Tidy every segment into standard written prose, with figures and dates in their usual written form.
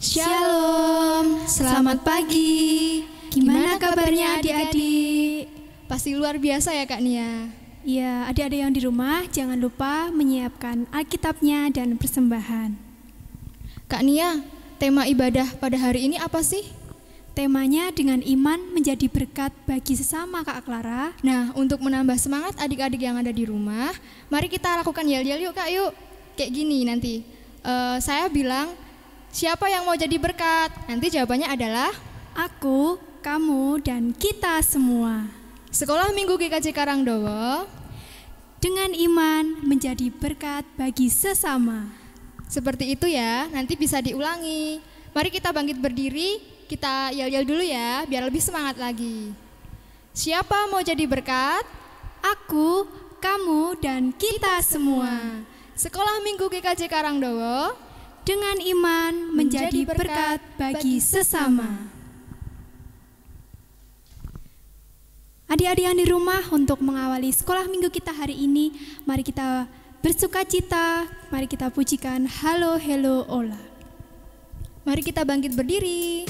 Shalom, selamat pagi. Gimana kabarnya adik-adik? Pasti luar biasa ya Kak Nia. Ya, adik-adik yang di rumah jangan lupa menyiapkan Alkitabnya dan persembahan. Kak Nia, tema ibadah pada hari ini apa sih? Temanya dengan iman menjadi berkat bagi sesama Kak Clara. Nah, untuk menambah semangat adik-adik yang ada di rumah, mari kita lakukan yel-yel yuk Kak, yuk. Kayak gini nanti, saya bilang, siapa yang mau jadi berkat? Nanti jawabannya adalah aku, kamu, dan kita semua. Sekolah Minggu GKJ Karangdowo dengan iman menjadi berkat bagi sesama. Seperti itu ya, nanti bisa diulangi. Mari kita bangkit berdiri, kita yel-yel dulu ya, biar lebih semangat lagi. Siapa mau jadi berkat? Aku, kamu, dan kita semua. Sekolah Minggu GKJ Karangdowo dengan iman menjadi berkat bagi sesama. Adik-adik yang di rumah, untuk mengawali sekolah minggu kita hari ini, mari kita bersukacita, mari kita pujikan Halo Hello Ola. Mari kita bangkit berdiri.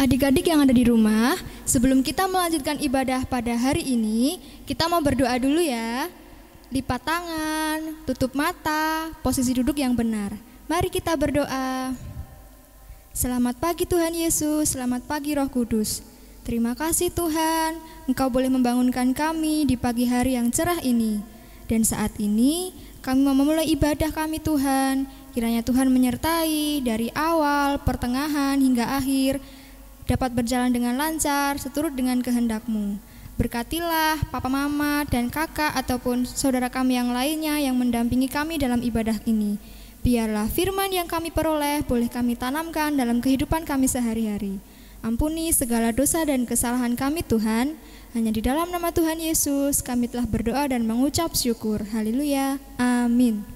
Adik-adik yang ada di rumah, sebelum kita melanjutkan ibadah pada hari ini, kita mau berdoa dulu ya. Lipat tangan, tutup mata, posisi duduk yang benar. Mari kita berdoa. Selamat pagi Tuhan Yesus, selamat pagi Roh Kudus. Terima kasih Tuhan, Engkau boleh membangunkan kami di pagi hari yang cerah ini. Dan saat ini, kami mau memulai ibadah kami Tuhan. Kiranya Tuhan menyertai dari awal, pertengahan, hingga akhir, dapat berjalan dengan lancar seturut dengan kehendak-Mu. Berkatilah Papa, Mama, dan Kakak ataupun saudara kami yang lainnya yang mendampingi kami dalam ibadah ini. Biarlah firman yang kami peroleh boleh kami tanamkan dalam kehidupan kami sehari-hari. Ampuni segala dosa dan kesalahan kami Tuhan. Hanya di dalam nama Tuhan Yesus kami telah berdoa dan mengucap syukur. Haleluya. Amin.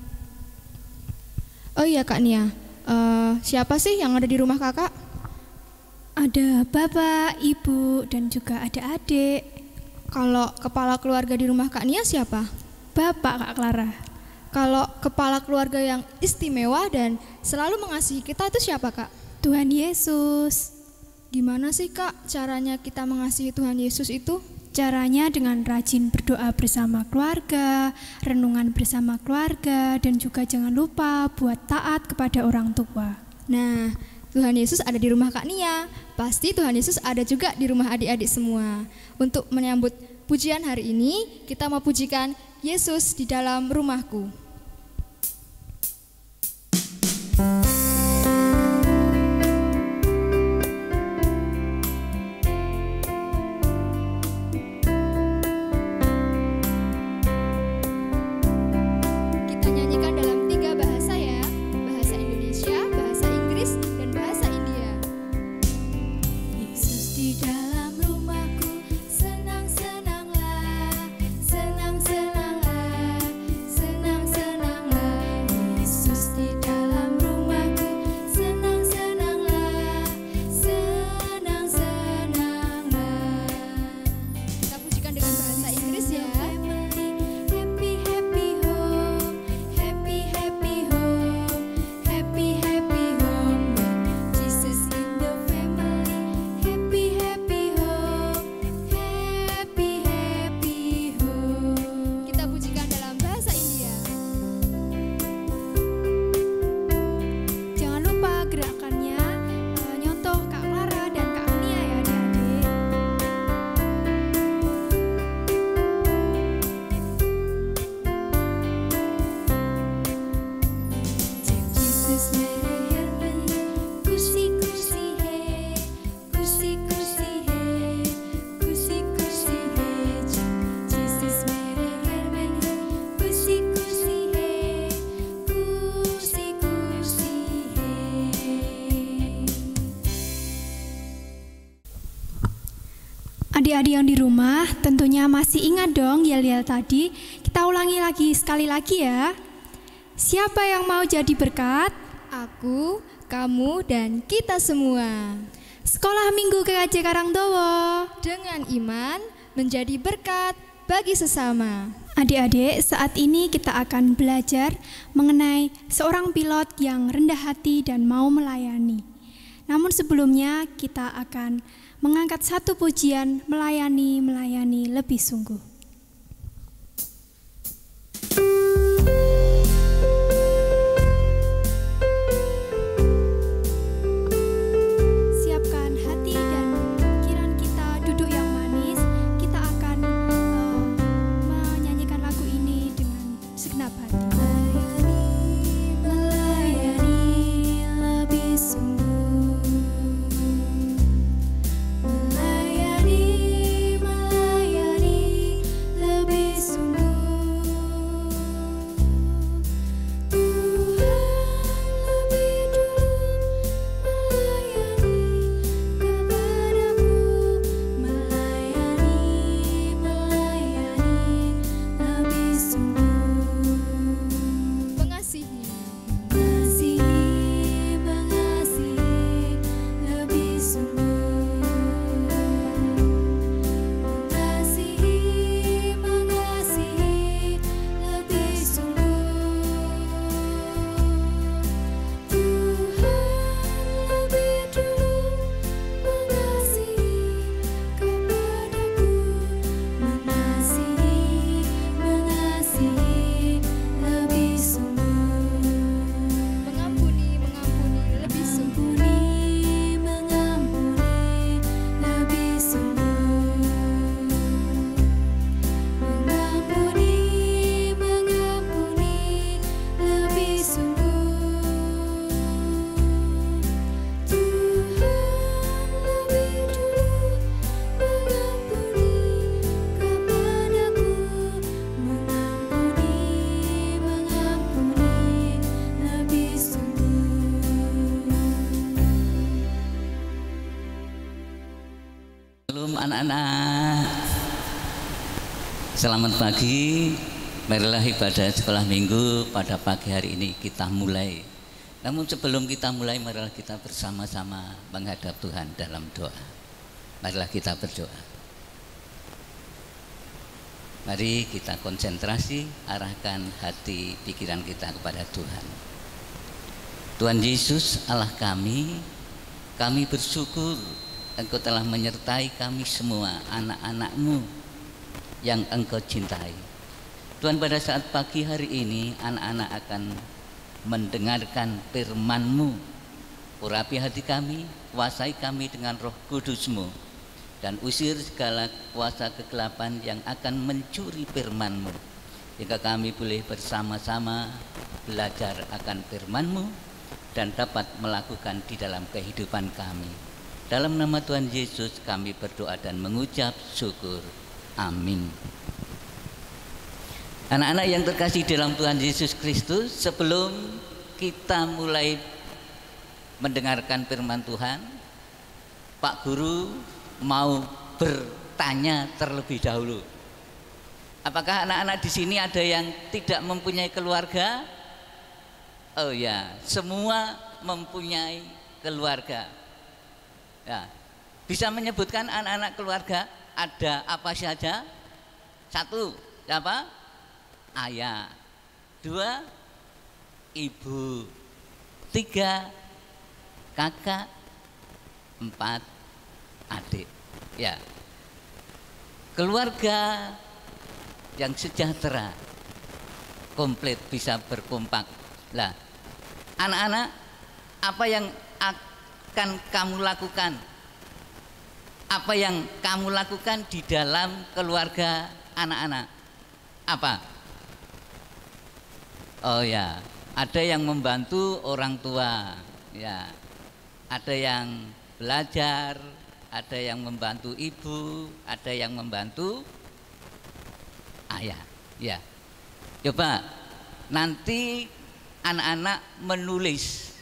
Oh iya Kak Nia, siapa sih yang ada di rumah kakak? Ada bapak, ibu, dan juga ada adik. Kalau kepala keluarga di rumah Kak Nia siapa? Bapak Kak Clara. Kalau kepala keluarga yang istimewa dan selalu mengasihi kita itu siapa Kak? Tuhan Yesus. Gimana sih Kak caranya kita mengasihi Tuhan Yesus itu? Caranya dengan rajin berdoa bersama keluarga, renungan bersama keluarga, dan juga jangan lupa buat taat kepada orang tua. Nah, Tuhan Yesus ada di rumah Kak Nia, pasti Tuhan Yesus ada juga di rumah adik-adik semua. Untuk menyambut pujian hari ini, kita mau pujikan Yesus di dalam rumahku. Kita nyanyikan dalam 3 bahasa ya, bahasa Indonesia, bahasa Inggris, dan bahasa India. Yesus di dalam rumahku, senang-senanglah, senang-senanglah, senang-senanglah. Adik-adik yang di rumah tentunya masih ingat dong yel-yel tadi. Kita ulangi lagi sekali lagi ya. Siapa yang mau jadi berkat? Aku, kamu, dan kita semua. Sekolah Minggu KKJ Karangdowo. Dengan iman menjadi berkat bagi sesama. Adik-adik, saat ini kita akan belajar mengenai seorang pilot yang rendah hati dan mau melayani. Namun sebelumnya kita akan mengangkat satu pujian, melayani lebih sungguh. Siapkan hati dan pikiran kita duduk yang manis. Kita akan menyanyikan lagu ini dengan segenap hati. Melayani lebih sungguh. Anak-anak, selamat pagi. Marilah ibadah sekolah minggu pada pagi hari ini kita mulai. Namun sebelum kita mulai, marilah kita bersama-sama menghadap Tuhan dalam doa. Marilah kita berdoa. Mari kita konsentrasi, arahkan hati pikiran kita kepada Tuhan. Tuhan Yesus Allah kami bersyukur Engkau telah menyertai kami semua, anak-anak-Mu yang Engkau cintai. Tuhan, pada saat pagi hari ini anak-anak akan mendengarkan firman-Mu. Urapi hati kami, kuasai kami dengan Roh Kudus-Mu, dan usir segala kuasa kegelapan yang akan mencuri firman-Mu, hingga kami boleh bersama-sama belajar akan firman-Mu dan dapat melakukan di dalam kehidupan kami. Dalam nama Tuhan Yesus kami berdoa dan mengucap syukur. Amin. Anak-anak yang terkasih dalam Tuhan Yesus Kristus, sebelum kita mulai mendengarkan firman Tuhan, Pak Guru mau bertanya terlebih dahulu. Apakah anak-anak di sini ada yang tidak mempunyai keluarga? Oh ya, semua mempunyai keluarga. Ya, bisa menyebutkan anak-anak keluarga ada apa saja? Satu, siapa? Ayah. Dua, ibu. Tiga, kakak. Empat, adik. Ya, keluarga yang sejahtera, komplit, bisa berkompak. Lah, anak-anak, apa yang akan kamu lakukan? Apa yang kamu lakukan di dalam keluarga anak-anak? Apa? Oh ya, ada yang membantu orang tua, ya. Ada yang belajar, ada yang membantu ibu, ada yang membantu ayah. Ya. Coba nanti anak-anak menulis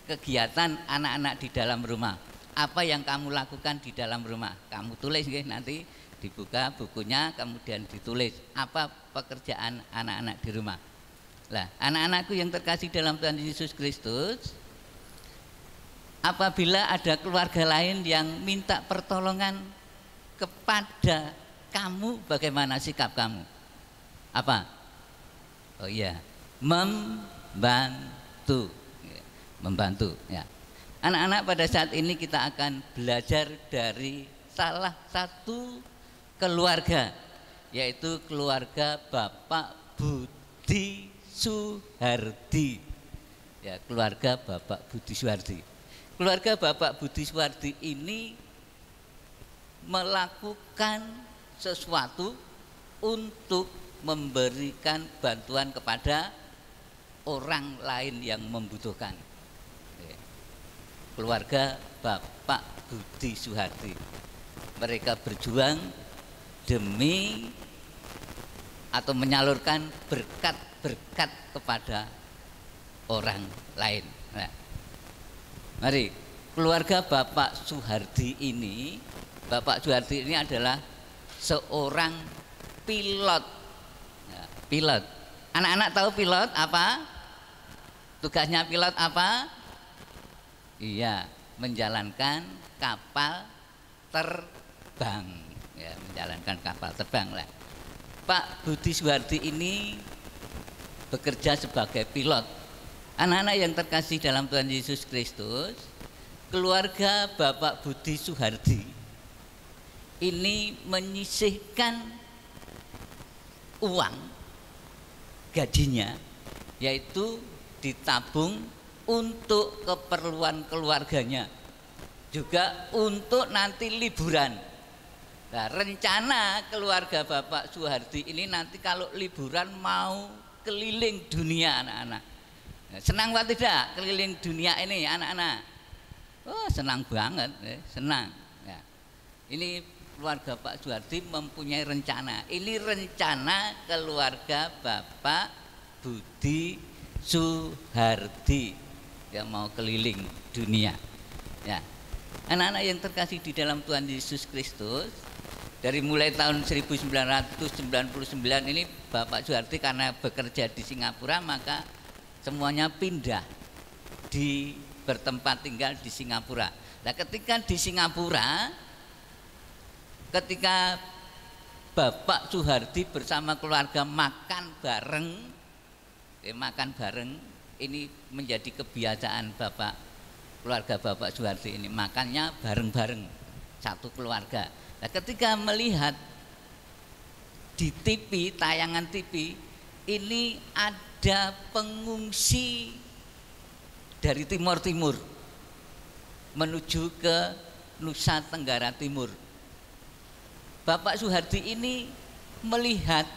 kegiatan anak-anak di dalam rumah. apa yang kamu lakukan di dalam rumah. Kamu tulis nanti dibuka bukunya, kemudian ditulis apa pekerjaan anak-anak di rumah. Lah, anak-anakku yang terkasih dalam Tuhan Yesus Kristus, apabila ada keluarga lain yang minta pertolongan kepada kamu, bagaimana sikap kamu? Apa? Oh iya, membantu. Membantu ya. Anak-anak, pada saat ini kita akan belajar dari salah satu keluarga, yaitu keluarga Bapak Budi Suhardi. Ya, keluarga Bapak Budi Suhardi. Keluarga Bapak Budi Suhardi ini melakukan sesuatu untuk memberikan bantuan kepada orang lain yang membutuhkan. Keluarga Bapak Budi Suhardi, mereka berjuang demi atau menyalurkan berkat-berkat kepada orang lain. Nah, mari, keluarga Bapak Suhardi ini, Bapak Suhardi ini adalah seorang pilot. Nah, pilot. Anak-anak tahu pilot apa? Tugasnya pilot apa? Iya, menjalankan kapal terbang. Ya, menjalankan kapal terbang lah. Pak Budi Suhardi ini bekerja sebagai pilot. Anak-anak yang terkasih dalam Tuhan Yesus Kristus, keluarga Bapak Budi Suhardi ini menyisihkan uang gajinya, yaitu ditabung untuk keperluan keluarganya, juga untuk nanti liburan. Nah, rencana keluarga Bapak Suhardi ini nanti kalau liburan mau keliling dunia, anak-anak. Nah, senang apa tidak keliling dunia ini, anak-anak? Oh, senang banget, senang. Ya. Ini keluarga Pak Suhardi mempunyai rencana. Ini rencana keluarga Bapak Budi Suhardi yang mau keliling dunia. Ya, anak-anak yang terkasih di dalam Tuhan Yesus Kristus, dari mulai tahun 1999 ini Bapak Suhardi karena bekerja di Singapura, maka semuanya pindah bertempat tinggal di Singapura. Nah, ketika di Singapura, ketika Bapak Suhardi bersama keluarga makan bareng, ini menjadi kebiasaan keluarga Bapak Suhardi ini, makannya bareng-bareng satu keluarga. Nah, ketika melihat di TV, tayangan TV, ini ada pengungsi dari Timur Timur menuju ke Nusa Tenggara Timur. Bapak Suhardi ini melihat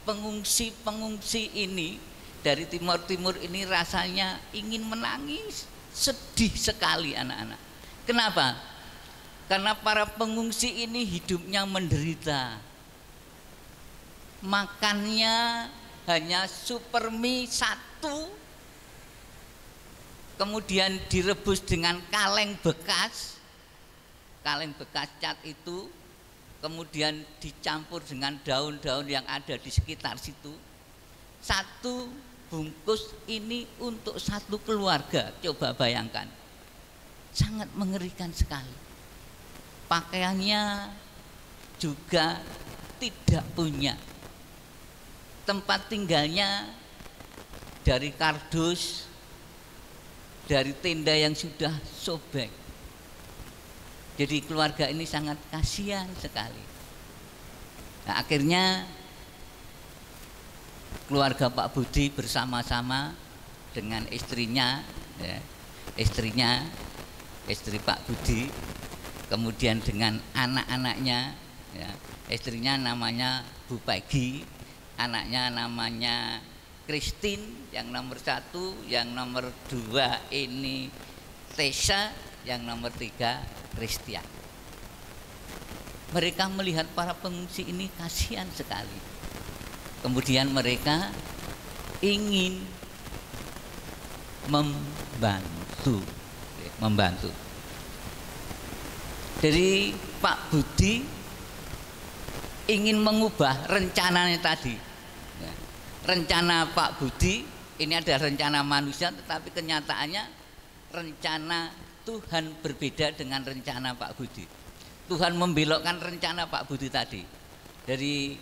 pengungsi-pengungsi ini dari Timur Timur ini, rasanya ingin menangis, sedih sekali anak-anak. Kenapa? Karena para pengungsi ini hidupnya menderita. Makannya hanya super mie 1, kemudian direbus dengan kaleng bekas cat itu, kemudian dicampur dengan daun-daun yang ada di sekitar situ. Satu bungkus ini untuk satu keluarga, coba bayangkan, sangat mengerikan sekali. Pakaiannya juga tidak punya, tempat tinggalnya dari kardus, dari tenda yang sudah sobek. Jadi keluarga ini sangat kasihan sekali. Nah, akhirnya keluarga Pak Budi bersama-sama dengan istrinya, ya, istri Pak Budi, kemudian dengan anak-anaknya, ya, istrinya namanya Bu Peggy, anaknya namanya Christine yang nomor 1, yang nomor 2 ini Tessa, yang nomor 3 Christian. Mereka melihat para pengungsi ini kasihan sekali. Kemudian mereka ingin membantu. Dari Pak Budi ingin mengubah rencananya tadi. Ya. Rencana Pak Budi ini ada rencana manusia, tetapi kenyataannya rencana Tuhan berbeda dengan rencana Pak Budi. Tuhan membelokkan rencana Pak Budi tadi. Dari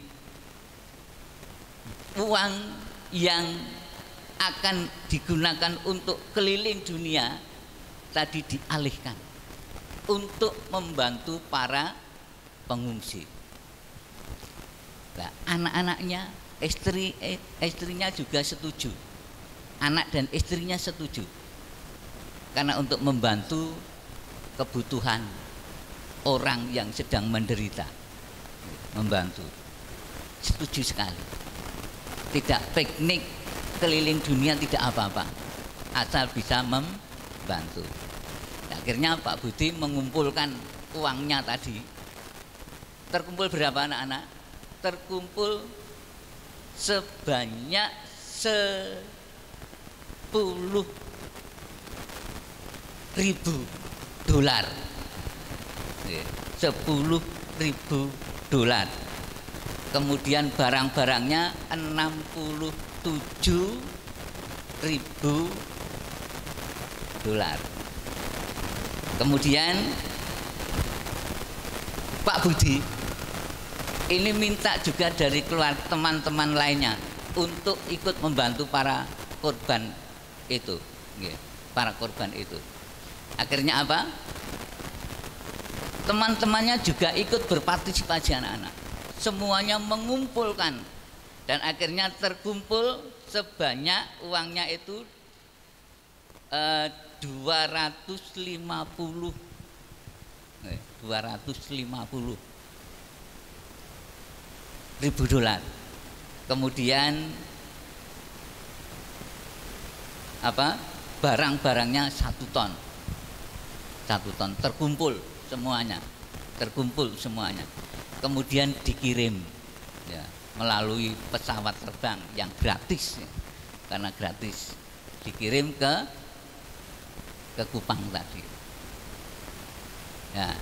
uang yang akan digunakan untuk keliling dunia tadi dialihkan untuk membantu para pengungsi. Nah, anak-anaknya, istrinya juga setuju. Anak dan istrinya setuju. Karena untuk membantu kebutuhan orang yang sedang menderita. Membantu. Setuju sekali. Tidak piknik keliling dunia, tidak apa-apa. Asal bisa membantu. Akhirnya Pak Budi mengumpulkan uangnya tadi. Terkumpul berapa anak-anak? Terkumpul sebanyak 10.000 dolar. 10.000 dolar. Kemudian barang-barangnya 67.000 dolar. Kemudian Pak Budi ini minta juga dari keluarga teman-teman lainnya untuk ikut membantu para korban itu, para korban itu. Akhirnya apa? Teman-temannya juga ikut berpartisipasi, anak-anak. Semuanya mengumpulkan dan akhirnya terkumpul sebanyak uangnya itu 250 ribu dolar. Kemudian apa? Barang-barangnya 1 ton. 1 ton terkumpul semuanya. Kemudian dikirim ya, melalui pesawat terbang yang gratis ya, karena gratis dikirim ke Kupang tadi. Ya,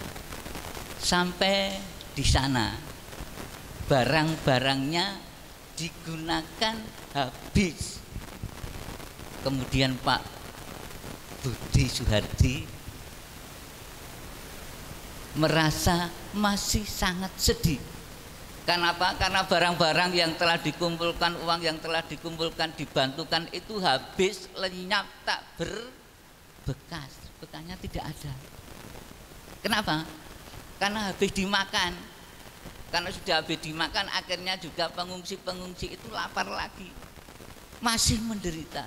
sampai di sana barang-barangnya digunakan habis. Kemudian Pak Budi Suhardi merasa masih sangat sedih. Kenapa? Karena barang-barang yang telah dikumpulkan, uang yang telah dikumpulkan, dibantukan itu habis, lenyap, tak berbekas. Bekasnya tidak ada. Kenapa? Karena habis dimakan. Karena sudah habis dimakan, akhirnya juga pengungsi-pengungsi itu lapar lagi. Masih menderita.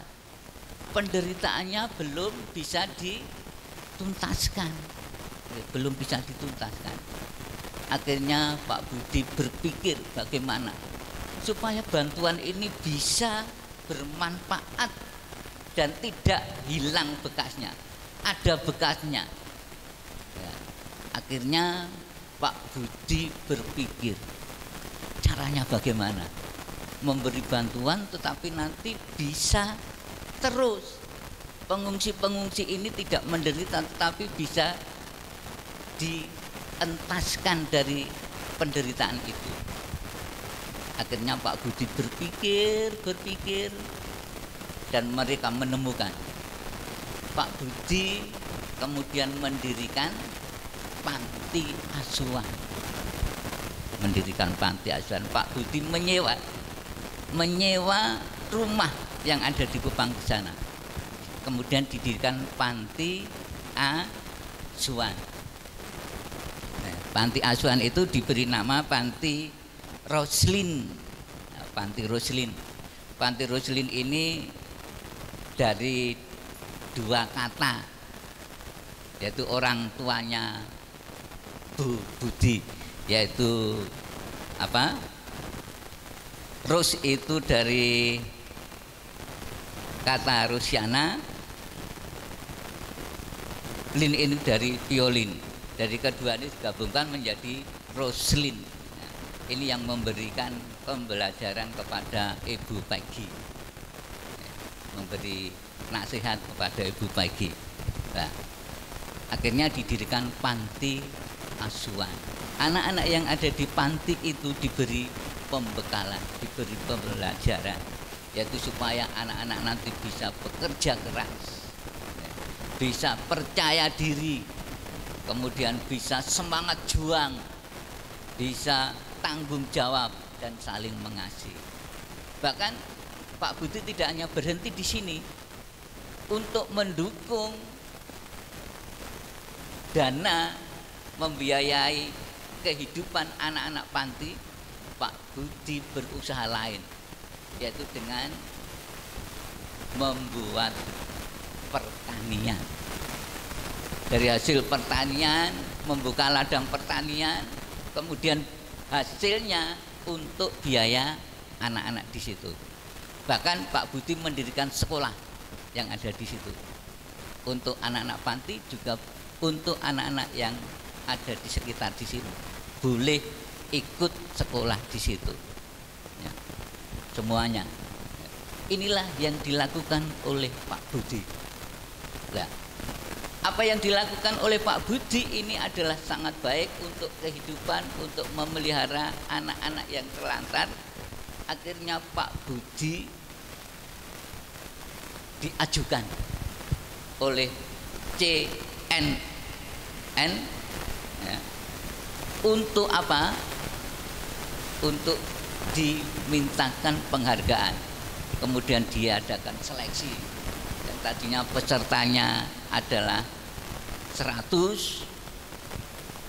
Penderitaannya belum bisa dituntaskan. Belum bisa dituntaskan. Akhirnya Pak Budi berpikir bagaimana supaya bantuan ini bisa bermanfaat dan tidak hilang bekasnya, ada bekasnya ya. Akhirnya Pak Budi berpikir caranya bagaimana memberi bantuan tetapi nanti bisa terus pengungsi-pengungsi ini tidak menderita tetapi bisa dientaskan dari penderitaan itu. Akhirnya Pak Budi berpikir dan mereka menemukan. Pak Budi kemudian mendirikan panti asuhan. Pak Budi menyewa rumah yang ada di Kupang di sana. Kemudian didirikan panti asuhan. Panti asuhan itu diberi nama Panti Roslin. Panti Roslin. Panti Roslin ini dari 2 kata, yaitu orang tuanya Bu Budi, yaitu apa? Ros itu dari kata Rusiana, Lin ini dari violin. Dari kedua ini digabungkan menjadi Roslin. Nah, ini yang memberikan pembelajaran kepada Ibu Peggy, memberi nasihat kepada Ibu Peggy. Nah, akhirnya didirikan panti asuhan. Anak-anak yang ada di panti itu diberi pembekalan, diberi pembelajaran, yaitu supaya anak-anak nanti bisa bekerja keras, bisa percaya diri, kemudian bisa semangat juang, bisa tanggung jawab dan saling mengasihi. Bahkan Pak Budi tidak hanya berhenti di sini untuk mendukung dana membiayai kehidupan anak-anak panti. Pak Budi berusaha lain, yaitu dengan membuat pertanian. Dari hasil pertanian, membuka ladang pertanian, kemudian hasilnya untuk biaya anak-anak di situ. Bahkan Pak Budi mendirikan sekolah yang ada di situ untuk anak-anak panti, juga untuk anak-anak yang ada di sekitar di sini boleh ikut sekolah di situ, ya, semuanya. Inilah yang dilakukan oleh Pak Budi. Nah, apa yang dilakukan oleh Pak Budi ini adalah sangat baik untuk kehidupan, untuk memelihara anak-anak yang terlantar. Akhirnya Pak Budi diajukan oleh CNN, ya, untuk apa? Untuk dimintakan penghargaan. Kemudian diadakan seleksi. Dan tadinya pesertanya adalah 100,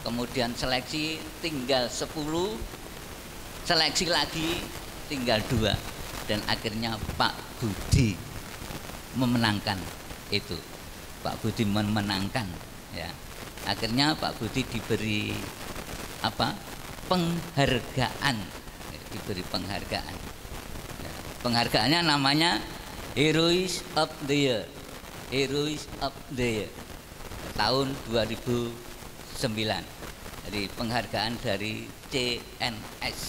kemudian seleksi tinggal 10, seleksi lagi tinggal 2, dan akhirnya Pak Budi memenangkan itu. Pak Budi memenangkan, ya. Akhirnya Pak Budi diberi apa? Penghargaan, ya, diberi penghargaan. Ya, penghargaannya namanya Heroes of the Year, Heroes of the Year, tahun 2009. Jadi penghargaan dari CNS,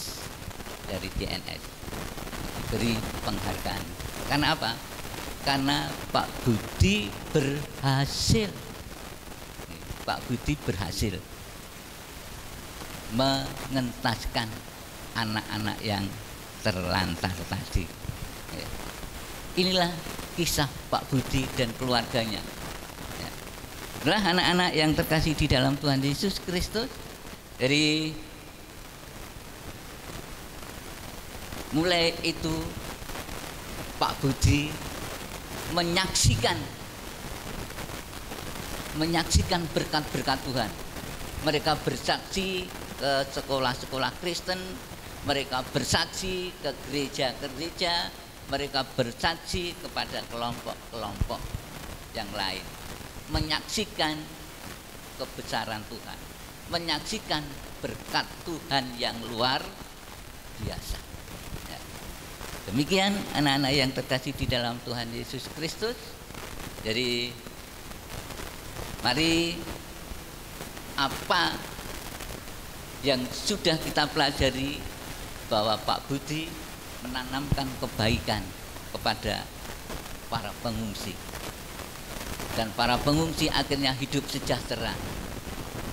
dari CNS diberi penghargaan. Karena apa? Karena Pak Budi berhasil. Pak Budi berhasil mengentaskan anak-anak yang terlantar tadi. Inilah kisah Pak Budi dan keluarganya. Adalah anak-anak yang terkasih di dalam Tuhan Yesus Kristus. Dari mulai itu Pak Budi menyaksikan berkat-berkat Tuhan. Mereka bersaksi ke sekolah-sekolah Kristen, mereka bersaksi ke gereja-gereja, mereka bersaksi kepada kelompok-kelompok yang lain, menyaksikan kebesaran Tuhan, menyaksikan berkat Tuhan yang luar biasa. Ya. Demikian anak-anak yang terkasih di dalam Tuhan Yesus Kristus. Jadi mari apa yang sudah kita pelajari, bahwa Pak Budi menanamkan kebaikan kepada para pengungsi, dan para pengungsi akhirnya hidup sejahtera.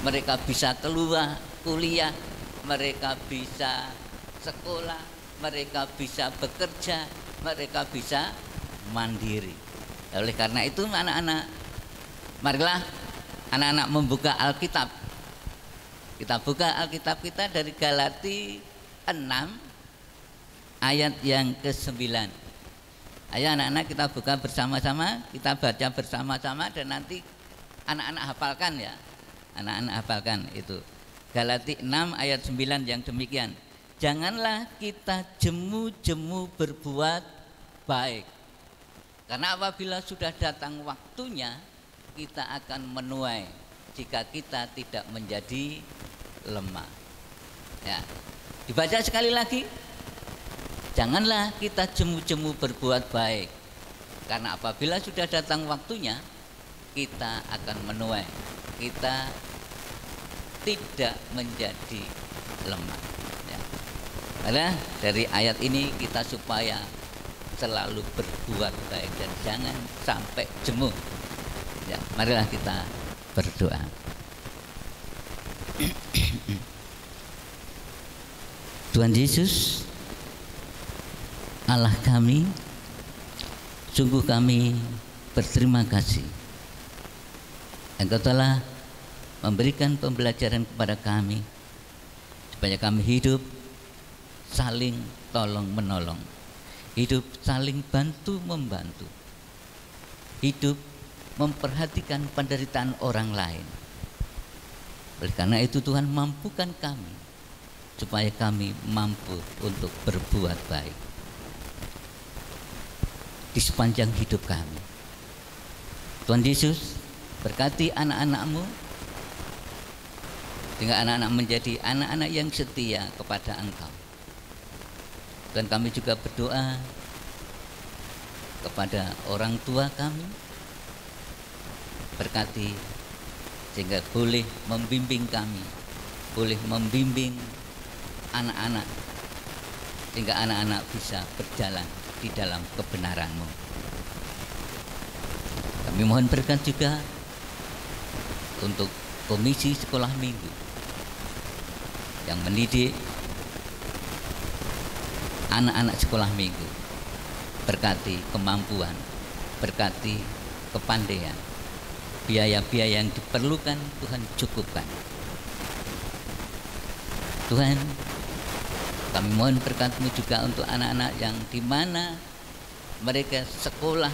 Mereka bisa keluar kuliah, mereka bisa sekolah, mereka bisa bekerja, mereka bisa mandiri. Oleh karena itu anak-anak, marilah anak-anak membuka Alkitab. Kita buka Alkitab kita dari Galati 6 ayat yang ke-9. Ayo anak-anak kita buka bersama-sama, kita baca bersama-sama, dan nanti anak-anak hafalkan, ya. Anak-anak hafalkan itu. Galati 6 ayat 9 yang demikian. Janganlah kita jemu-jemu berbuat baik, karena apabila sudah datang waktunya kita akan menuai jika kita tidak menjadi lemah. Ya. Dibaca sekali lagi. Janganlah kita jemu-jemu berbuat baik, karena apabila sudah datang waktunya kita akan menuai, kita tidak menjadi lemah. Ya. Karena dari ayat ini kita supaya selalu berbuat baik dan jangan sampai jemu. Ya, marilah kita berdoa. Tuhan Yesus, Allah kami, sungguh kami berterima kasih. Engkau telah memberikan pembelajaran kepada kami supaya kami hidup saling tolong menolong, hidup saling bantu membantu, hidup memperhatikan penderitaan orang lain. Oleh karena itu Tuhan mampukan kami supaya kami mampu untuk berbuat baik di sepanjang hidup kami. Tuhan Yesus, berkati anak-anak-Mu sehingga anak-anak menjadi anak-anak yang setia kepada Engkau. Dan kami juga berdoa kepada orang tua kami, berkati sehingga boleh membimbing kami, boleh membimbing anak-anak, sehingga anak-anak bisa berjalan di dalam kebenaran-Mu. Kami mohon berkat juga untuk Komisi Sekolah Minggu yang mendidik anak-anak sekolah minggu. Berkati kemampuan, berkati kepandaian, biaya-biaya yang diperlukan Tuhan cukupkan. Tuhan, kami mohon berkat-Mu juga untuk anak-anak yang di mana mereka sekolah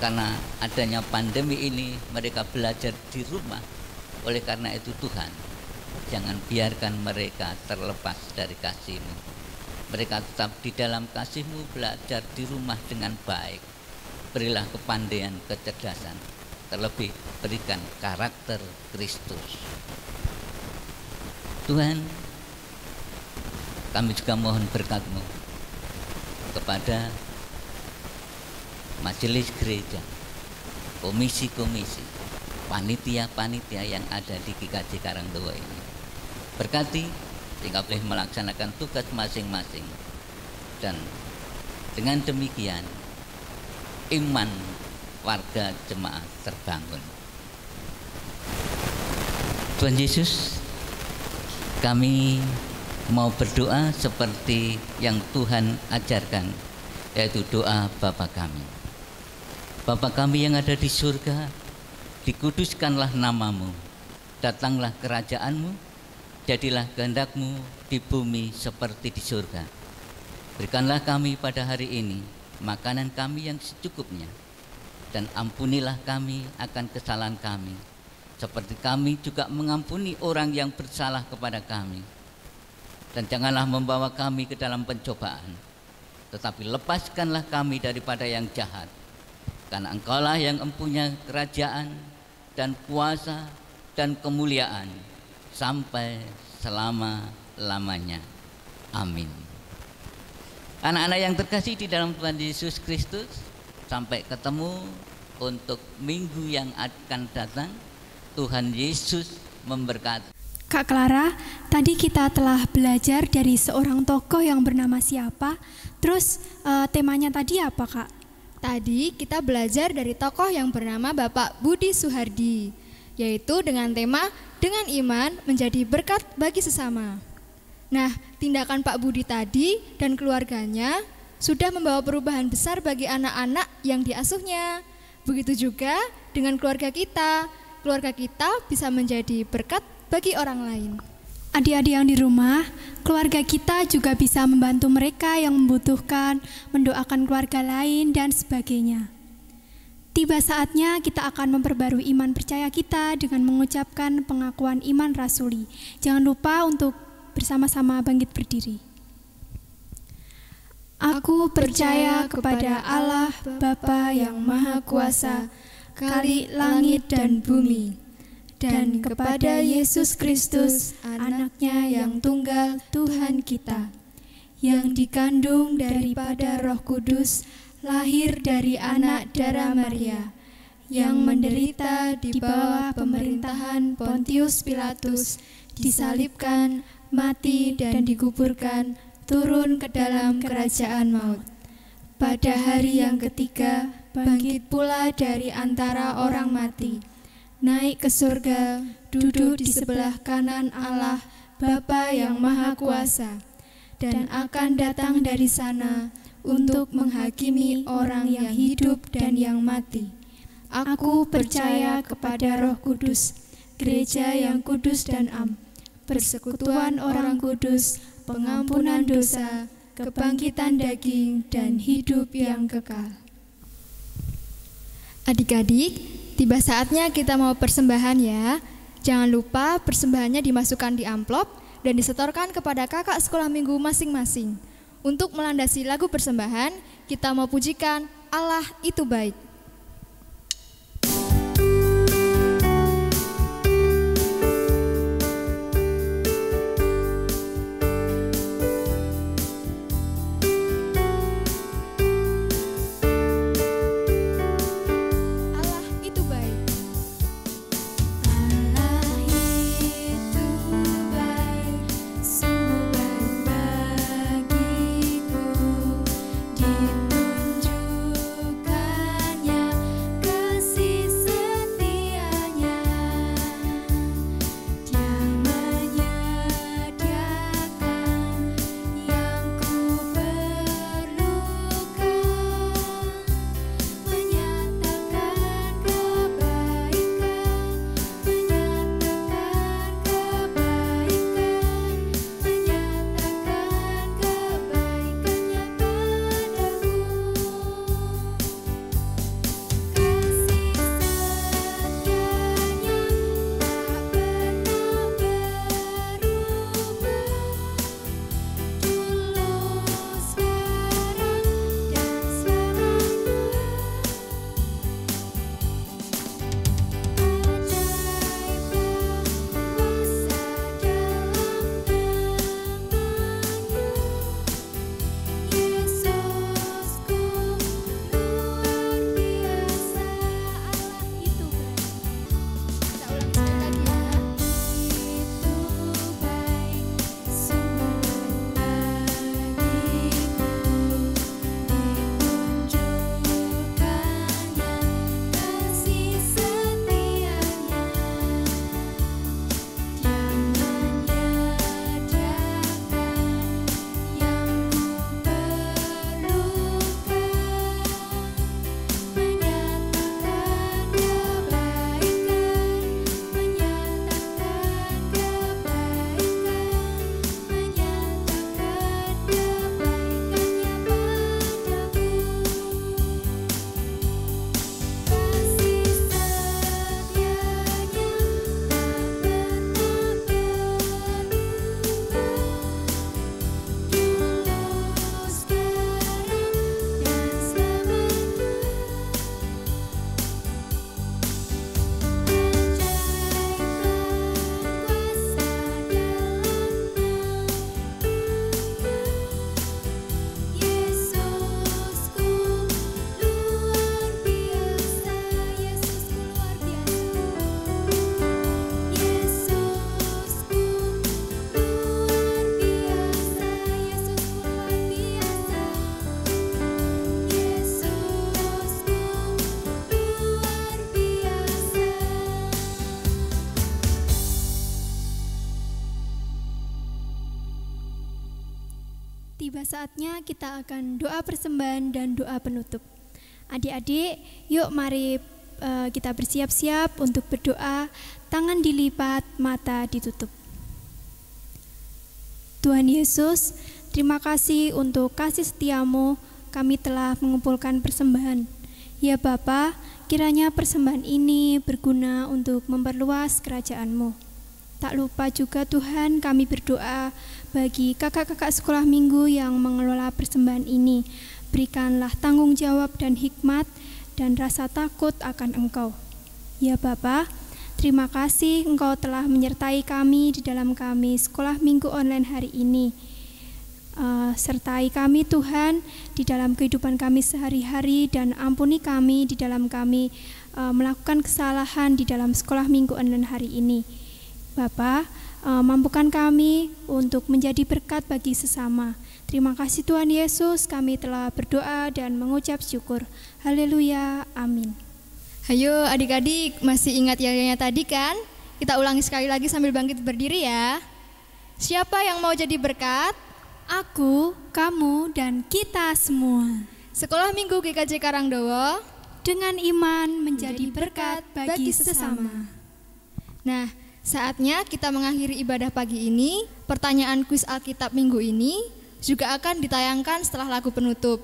karena adanya pandemi ini, mereka belajar di rumah. Oleh karena itu Tuhan, jangan biarkan mereka terlepas dari kasih-Mu. Mereka tetap di dalam kasih-Mu, belajar di rumah dengan baik. Berilah kepandaian, kecerdasan, terlebih berikan karakter Kristus. Tuhan, kami juga mohon berkat-Mu kepada majelis gereja, komisi-komisi, panitia-panitia yang ada di GKJ Karangdowo ini. Berkati sehingga boleh melaksanakan tugas masing-masing, dan dengan demikian iman warga jemaat terbangun. Tuhan Yesus, kami mau berdoa seperti yang Tuhan ajarkan, yaitu doa Bapa kami. Bapa kami yang ada di surga, dikuduskanlah nama-Mu, datanglah kerajaan-Mu, jadilah kehendak-Mu di bumi seperti di surga. Berikanlah kami pada hari ini makanan kami yang secukupnya, dan ampunilah kami akan kesalahan kami, seperti kami juga mengampuni orang yang bersalah kepada kami. Dan janganlah membawa kami ke dalam pencobaan, tetapi lepaskanlah kami daripada yang jahat. Karena Engkaulah yang mempunyai kerajaan dan kuasa dan kemuliaan sampai selama-lamanya. Amin. Anak-anak yang terkasih di dalam Tuhan Yesus Kristus, sampai ketemu untuk minggu yang akan datang. Tuhan Yesus memberkati. Kak Clara, tadi kita telah belajar dari seorang tokoh yang bernama siapa. Terus temanya tadi apa, Kak? Tadi kita belajar dari tokoh yang bernama Bapak Budi Suhardi, yaitu dengan tema dengan iman menjadi berkat bagi sesama. Nah, tindakan Pak Budi tadi dan keluarganya sudah membawa perubahan besar bagi anak-anak yang diasuhnya. Begitu juga dengan keluarga kita bisa menjadi berkat bagi orang lain. Adik-adik yang di rumah, keluarga kita juga bisa membantu mereka yang membutuhkan, mendoakan keluarga lain, dan sebagainya. Tiba saatnya kita akan memperbarui iman percaya kita dengan mengucapkan pengakuan iman rasuli. Jangan lupa untuk bersama-sama bangkit berdiri. Aku percaya kepada Allah Bapa yang Maha Kuasa, Khalik langit dan bumi, dan kepada Yesus Kristus, anaknya yang tunggal Tuhan kita, yang dikandung daripada Roh Kudus, lahir dari anak darah Maria, yang menderita di bawah pemerintahan Pontius Pilatus, disalibkan, mati dan dikuburkan, turun ke dalam kerajaan maut. Pada hari yang ketiga, bangkit pula dari antara orang mati, naik ke surga, duduk di sebelah kanan Allah, Bapa yang Maha Kuasa, dan akan datang dari sana untuk menghakimi orang yang hidup dan yang mati. Aku percaya kepada Roh Kudus, gereja yang kudus dan am, persekutuan orang kudus, pengampunan dosa, kebangkitan daging, dan hidup yang kekal. Adik-adik, tiba saatnya kita mau persembahan ya. Jangan lupa persembahannya dimasukkan di amplop dan disetorkan kepada kakak sekolah minggu masing-masing. Untuk melandasi lagu persembahan, kita mau pujikan Allah itu baik. Tiba saatnya kita akan doa persembahan dan doa penutup. Adik-adik, yuk mari kita bersiap-siap untuk berdoa, tangan dilipat, mata ditutup. Tuhan Yesus, terima kasih untuk kasih setiamu, kami telah mengumpulkan persembahan. Ya Bapa, kiranya persembahan ini berguna untuk memperluas kerajaan-Mu. Tak lupa juga Tuhan, kami berdoa bagi kakak-kakak sekolah minggu yang mengelola persembahan ini. Berikanlah tanggung jawab dan hikmat dan rasa takut akan Engkau. Ya Bapa, terima kasih Engkau telah menyertai kami di dalam kami sekolah minggu online hari ini. Sertai kami Tuhan di dalam kehidupan kami sehari-hari dan ampuni kami di dalam kami melakukan kesalahan di dalam sekolah minggu online hari ini. Bapa, mampukan kami untuk menjadi berkat bagi sesama. Terima kasih Tuhan Yesus, kami telah berdoa dan mengucap syukur. Haleluya, amin. Ayo adik-adik, masih ingat yel-yelnya tadi kan? Kita ulangi sekali lagi sambil bangkit berdiri ya. Siapa yang mau jadi berkat? Aku, kamu, dan kita semua. Sekolah Minggu GKJ Karangdowo Dengan iman menjadi berkat bagi sesama. Nah, saatnya kita mengakhiri ibadah pagi ini. Pertanyaan kuis Alkitab minggu ini juga akan ditayangkan setelah lagu penutup.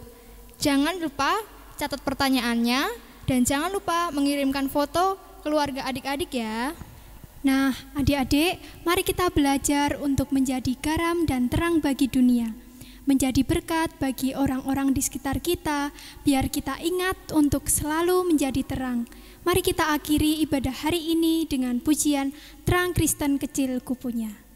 Jangan lupa catat pertanyaannya dan jangan lupa mengirimkan foto keluarga adik-adik ya. Nah, adik-adik, mari kita belajar untuk menjadi garam dan terang bagi dunia. Menjadi berkat bagi orang-orang di sekitar kita, biar kita ingat untuk selalu menjadi terang. Mari kita akhiri ibadah hari ini dengan pujian Terang Kristen Kecil Kupunya.